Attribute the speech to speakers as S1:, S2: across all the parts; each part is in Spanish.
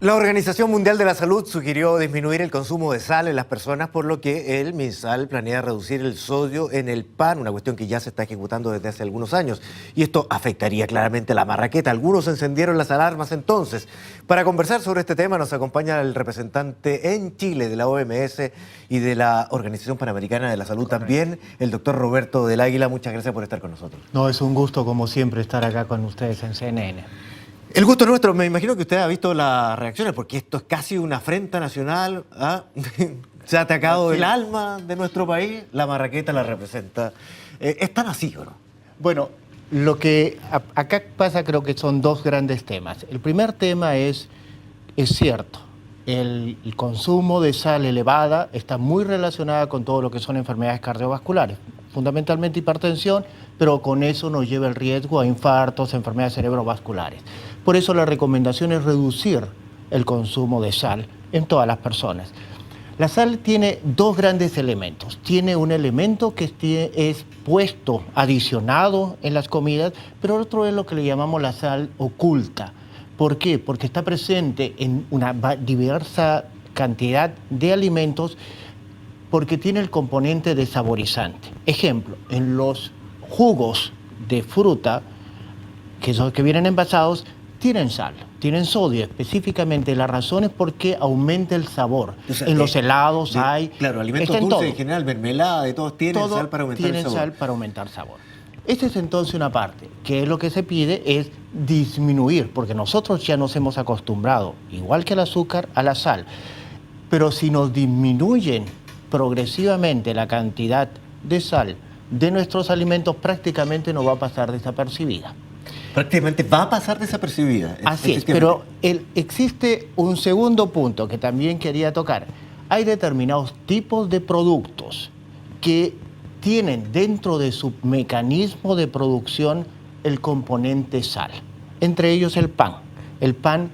S1: La Organización Mundial de la Salud sugirió disminuir el consumo de sal en las personas, por lo que el MinSal planea reducir el sodio en el pan, una cuestión que ya se está ejecutando desde hace algunos años. Y esto afectaría claramente la marraqueta. Algunos encendieron las alarmas entonces. Para conversar sobre este tema nos acompaña el representante en Chile de la OMS y de la Organización Panamericana de la Salud también, el doctor Roberto del Águila. Muchas gracias por estar con nosotros.
S2: No, es un gusto como siempre estar acá con ustedes en CNN.
S1: El gusto es nuestro. Me imagino que usted ha visto las reacciones, porque esto es casi una afrenta nacional. Se ha atacado el alma de nuestro país, la marraqueta la representa. ¿Es tan así o no?
S2: Bueno, lo que acá pasa creo que son dos grandes temas. El primer tema es cierto, el consumo de sal elevada está muy relacionada con todo lo que son enfermedades cardiovasculares, fundamentalmente hipertensión, pero con eso nos lleva el riesgo a infartos, enfermedades cerebrovasculares. Por eso la recomendación es reducir el consumo de sal en todas las personas. La sal tiene dos grandes elementos. Tiene un elemento que es puesto, adicionado en las comidas, pero otro es lo que le llamamos la sal oculta. ¿Por qué? Porque está presente en una diversa cantidad de alimentos, porque tiene el componente de saborizante. Ejemplo, en los jugos de fruta, que son que vienen envasados, tienen sal, tienen sodio. Específicamente la razón es porque aumenta el sabor. O sea, en los helados hay...
S1: Claro, alimentos dulces en general, mermelada, de todos tienen sal para aumentar el sabor.
S2: Tienen sal para aumentar sabor. Esta es entonces una parte, que es lo que se pide es disminuir, porque nosotros ya nos hemos acostumbrado, igual que al azúcar, a la sal. Pero si nos disminuyen progresivamente la cantidad de sal de nuestros alimentos, prácticamente no va a pasar desapercibida.
S1: Prácticamente va a pasar desapercibida.
S2: Así es, pero existe un segundo punto que también quería tocar. Hay determinados tipos de productos que tienen dentro de su mecanismo de producción el componente sal, entre ellos el pan. El pan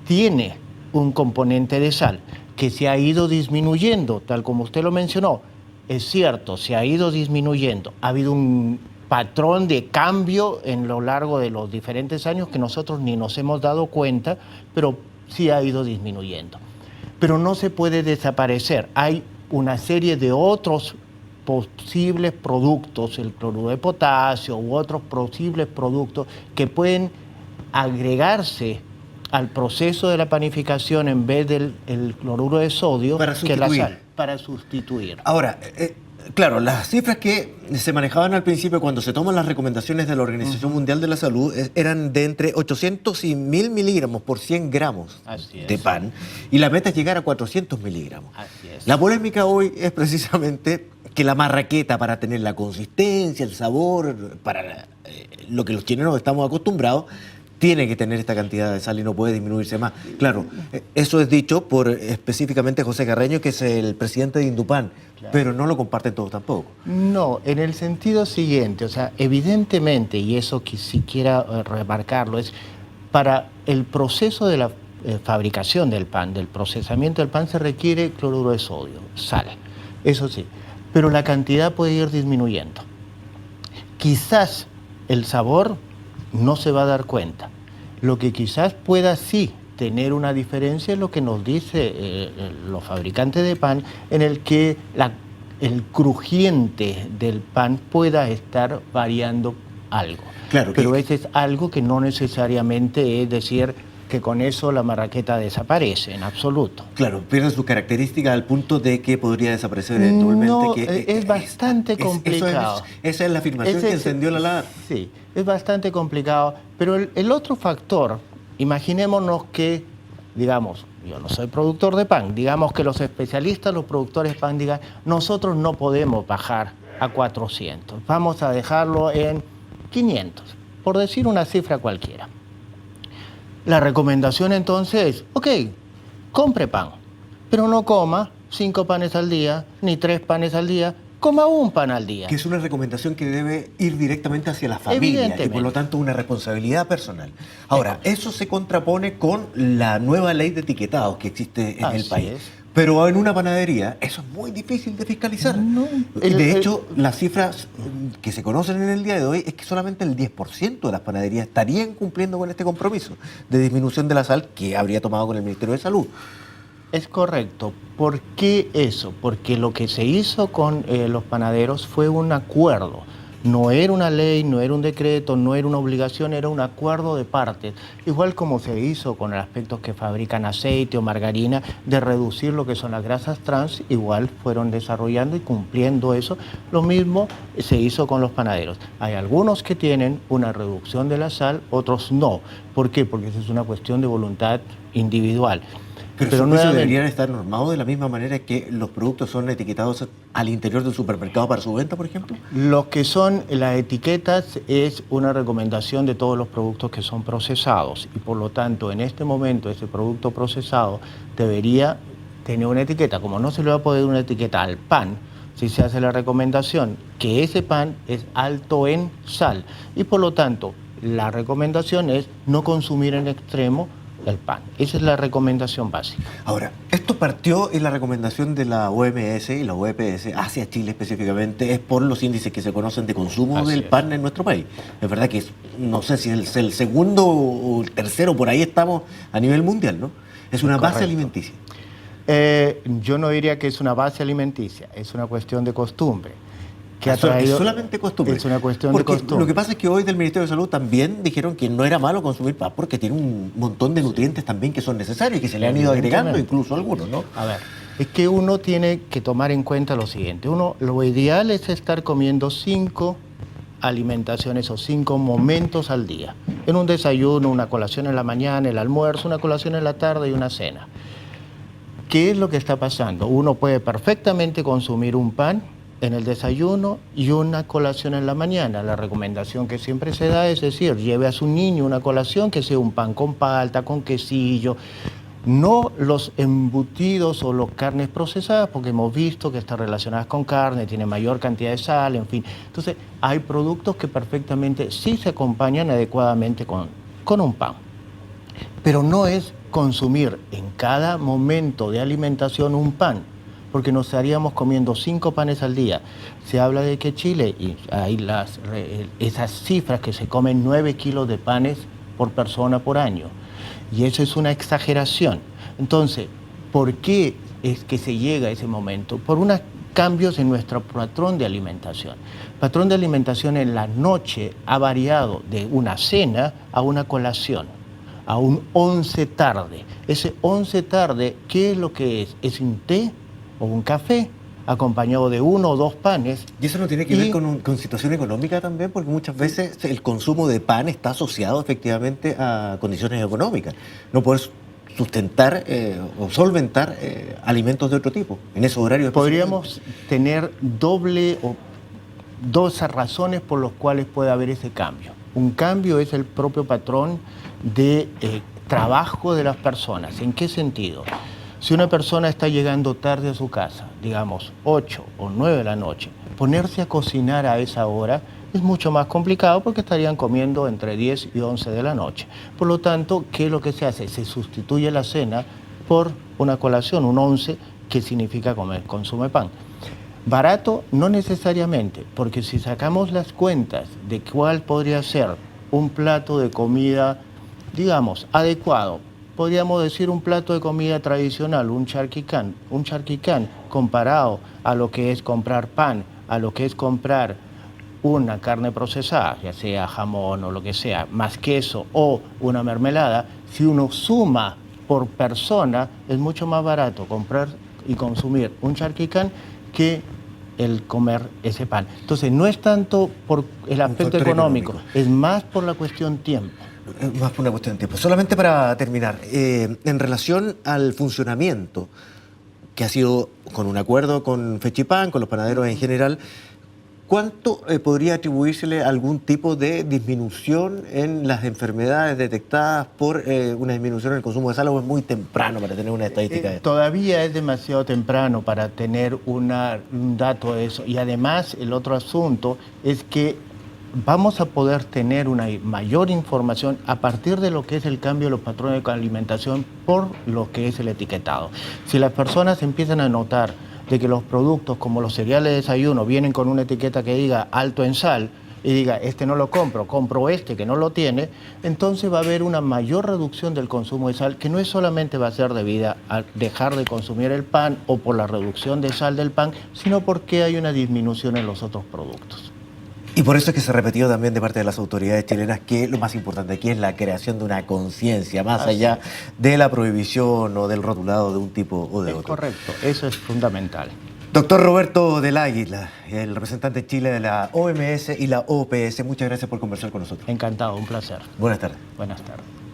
S2: tiene un componente de sal que se ha ido disminuyendo, tal como usted lo mencionó. Es cierto, se ha ido disminuyendo. Ha habido un patrón de cambio en lo largo de los diferentes años que nosotros ni nos hemos dado cuenta, pero sí ha ido disminuyendo. Pero no se puede desaparecer. Hay una serie de otros posibles productos, el cloruro de potasio u otros posibles productos que pueden agregarse al proceso de la panificación en vez del cloruro de sodio que la sal, para sustituir.
S1: Ahora, claro, las cifras que se manejaban al principio cuando se toman las recomendaciones de la Organización Mundial de la Salud eran de entre 800 y 1000 miligramos por 100 gramos de pan, y la meta es llegar a 400 miligramos.
S2: Así es.
S1: La polémica hoy es precisamente que la marraqueta, para tener la consistencia, el sabor, para lo que los chilenos estamos acostumbrados, tiene que tener esta cantidad de sal y no puede disminuirse más. Claro, eso es dicho por específicamente José Carreño, que es el presidente de Indupán, claro, pero no lo comparten todos tampoco.
S2: No, en el sentido siguiente, o sea, evidentemente, y eso que si quiera remarcarlo, es para el proceso de la fabricación del pan, del procesamiento del pan, se requiere cloruro de sodio, sal, eso sí, pero la cantidad puede ir disminuyendo. Quizás el sabor no se va a dar cuenta. Lo que quizás pueda sí tener una diferencia es lo que nos dice los fabricantes de pan, en el que el crujiente del pan pueda estar variando algo.
S1: Claro,
S2: pero ese es algo que no necesariamente es decir que con eso la marraqueta desaparece, en absoluto.
S1: Claro, pierde sus características al punto de que podría desaparecer eventualmente.
S2: No, es bastante complicado.
S1: Esa es la afirmación que encendió la alarma.
S2: Sí, es bastante complicado, pero el otro factor, imaginémonos que, digamos, yo no soy productor de pan, digamos que los especialistas, los productores de pan digan, nosotros no podemos bajar a 400, vamos a dejarlo en 500, por decir una cifra cualquiera. La recomendación entonces es, ok, compre pan, pero no coma 5 panes al día, ni 3 panes al día, coma un pan al día.
S1: Que es una recomendación que debe ir directamente hacia la familia y por lo tanto una responsabilidad personal. Ahora, eso se contrapone con la nueva ley de etiquetados que existe en el país. Pero en una panadería eso es muy difícil de fiscalizar.
S2: No,
S1: De hecho, las cifras que se conocen en el día de hoy es que solamente el 10% de las panaderías estarían cumpliendo con este compromiso de disminución de la sal que habría tomado con el Ministerio de Salud.
S2: Es correcto. ¿Por qué eso? Porque lo que se hizo con los panaderos fue un acuerdo. No era una ley, no era un decreto, no era una obligación, era un acuerdo de partes. Igual como se hizo con los aspectos que fabrican aceite o margarina, de reducir lo que son las grasas trans, igual fueron desarrollando y cumpliendo eso. Lo mismo se hizo con los panaderos. Hay algunos que tienen una reducción de la sal, otros no. ¿Por qué? Porque eso es una cuestión de voluntad individual.
S1: Pero nuevamente deberían estar normados de la misma manera que los productos son etiquetados al interior del supermercado para su venta, por ejemplo.
S2: Lo que son las etiquetas es una recomendación de todos los productos que son procesados y por lo tanto en este momento ese producto procesado debería tener una etiqueta. Como no se le va a poner una etiqueta al pan, si se hace la recomendación que ese pan es alto en sal y por lo tanto la recomendación es no consumir en extremo el pan. Esa es la recomendación básica.
S1: Ahora, esto partió en la recomendación de la OMS y la OEPS hacia Chile específicamente, es por los índices que se conocen de consumo del pan en nuestro país. Es verdad que no sé si es el segundo o el tercero, por ahí estamos a nivel mundial, ¿no? Es una base alimenticia.
S2: Yo no diría que es una base alimenticia, es una cuestión de costumbre.
S1: Es solamente costumbre.
S2: Es una cuestión
S1: porque
S2: de costumbre.
S1: Lo que pasa es que hoy del Ministerio de Salud también dijeron que no era malo consumir pan porque tiene un montón de nutrientes también que son necesarios y que se le han ido agregando incluso algunos, ¿no?
S2: A ver, es que uno tiene que tomar en cuenta lo siguiente. Lo ideal es estar comiendo 5 alimentaciones o 5 momentos al día. En un desayuno, una colación en la mañana, el almuerzo, una colación en la tarde y una cena. ¿Qué es lo que está pasando? Uno puede perfectamente consumir un pan en el desayuno y una colación en la mañana. La recomendación que siempre se da es decir, lleve a su niño una colación que sea un pan con palta, con quesillo, no los embutidos o las carnes procesadas, porque hemos visto que están relacionadas con carne, tienen mayor cantidad de sal, en fin. Entonces, hay productos que perfectamente sí se acompañan adecuadamente con un pan. Pero no es consumir en cada momento de alimentación un pan, porque nos estaríamos comiendo 5 panes al día. Se habla de que Chile, y hay esas cifras que se comen 9 kilos de panes por persona por año. Y eso es una exageración. Entonces, ¿por qué es que se llega a ese momento? Por unos cambios en nuestro patrón de alimentación. El patrón de alimentación en la noche ha variado de una cena a una colación, a un 11 tarde. Ese 11 tarde, ¿qué es lo que es? Es un té o un café acompañado de 1 o 2 panes.
S1: ¿Y eso no tiene que ver con situación económica también? Porque muchas veces el consumo de pan está asociado efectivamente a condiciones económicas. No puedes sustentar o solventar alimentos de otro tipo en esos horarios.
S2: Podríamos tener dos razones por las cuales puede haber ese cambio. Un cambio es el propio patrón de trabajo de las personas. ¿En qué sentido? Si una persona está llegando tarde a su casa, digamos 8 o 9 de la noche, ponerse a cocinar a esa hora es mucho más complicado porque estarían comiendo entre 10 y 11 de la noche. Por lo tanto, ¿qué es lo que se hace? Se sustituye la cena por una colación, un 11, que significa consume pan. Barato no necesariamente, porque si sacamos las cuentas de cuál podría ser un plato de comida, digamos, adecuado, podríamos decir un plato de comida tradicional, un charquicán comparado a lo que es comprar pan, a lo que es comprar una carne procesada, ya sea jamón o lo que sea, más queso o una mermelada, si uno suma por persona, es mucho más barato comprar y consumir un charquicán que el comer ese pan. Entonces, no es tanto por el aspecto económico, es más por la cuestión tiempo.
S1: Más por una cuestión de tiempo. Solamente para terminar, en relación al funcionamiento, que ha sido con un acuerdo con Fechipan, con los panaderos en general, ¿cuánto podría atribuírsele algún tipo de disminución en las enfermedades detectadas por una disminución en el consumo de sal, o es muy temprano para tener una estadística de esto?
S2: Todavía es demasiado temprano para tener un dato de eso. Y además, el otro asunto es que vamos a poder tener una mayor información a partir de lo que es el cambio de los patrones de alimentación por lo que es el etiquetado. Si las personas empiezan a notar de que los productos como los cereales de desayuno vienen con una etiqueta que diga alto en sal y diga este no lo compro, compro este que no lo tiene, entonces va a haber una mayor reducción del consumo de sal, que no es solamente va a ser debida a dejar de consumir el pan o por la reducción de sal del pan, sino porque hay una disminución en los otros productos.
S1: Y por eso es que se repetió también de parte de las autoridades chilenas que lo más importante aquí es la creación de una conciencia, más allá de la prohibición o del rotulado de un tipo o de otro.
S2: Correcto, eso es fundamental.
S1: Doctor Roberto del Águila, el representante de Chile de la OMS y la OPS, muchas gracias por conversar con nosotros.
S2: Encantado, un placer.
S1: Buenas tardes.
S2: Buenas tardes.